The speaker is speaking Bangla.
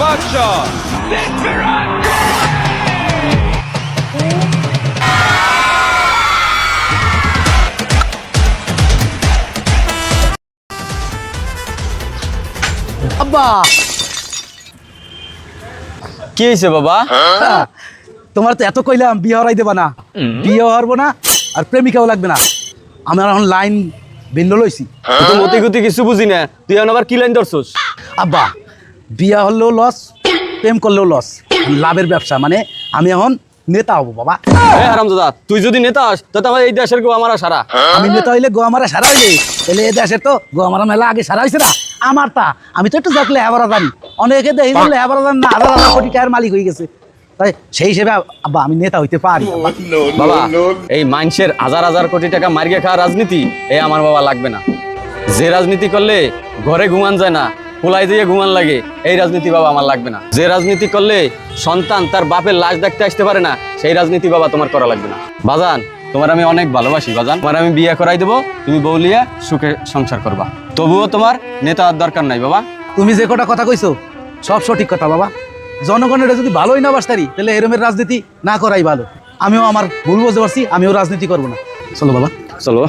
বাদশাহ। আব্বা কি হয়েছে বাবা? তোমার তো এত কইলাম বিয়ে হরাই দেবা না, বিয়ে হারবো না আর প্রেমিকাও লাগবে না। আমার এখন লাইন ভিন্ন লইছি। তুই তো মতি গতি কিছু বুঝি না, তুই এখন আবার কি লাইন ধরছস? আব্বা বিয়া হলেও লস, প্রেম করলেও লস, লাভের ব্যবসা। মানে আমি এখন নেতা হবো বাবা। হারামজাদা, তুই যদি নেতা হস তাহলে আমার এই দেশের কেউ আমার সারা। আমি নেতা হইলে গো আমারা সারা হইলে তাহলে এ দেশের তো গো আমারা মেলা আগে সারা হয়েছে না। আমার তা আমি তো একটু দেখলে হ্যাঁ জানি, অনেকে দেখি বললে হ্যাঁ জানি না, হাজার হাজার কোটি টাকার মালিক হয়ে গেছে। তাই সেই হিসেবে আব্বা আমি নেতা হইতে পারি। বাবা এই মানুষের হাজার হাজার কোটি টাকা মারিয়ে খাওয়া রাজনীতি এই আমার বাবা লাগবে না। যে রাজনীতি করলে ঘরে ঘুমান যায় না, পোলাই দিয়ে ঘুমান লাগে, এই রাজনীতি বাবা আমার লাগবে না। যে রাজনীতি করলে সন্তান তার বাপের লাশ দেখতে আসতে পারে না, সেই রাজনীতি বাবা তোমার করা লাগবে না। বাজান তোমার আমি অনেক ভালোবাসি বাজান, তোমার আমি বিয়ে করাই দেবো, তুমি বউলিয়া সুখে সংসার করবা। তবুও তোমার নেতা হওয়ার দরকার নাই বাবা। তুমি যে কটা কথা কইছো সব সঠিক কথা বাবা। জনগণের যদি ভালোই না বাসতারি তাহলে এরমের রাজনীতি না করাই ভালো। আমিও আমার ভুল বুঝতে পারছি, আমিও রাজনীতি করবো না। চলো বাবা চলো।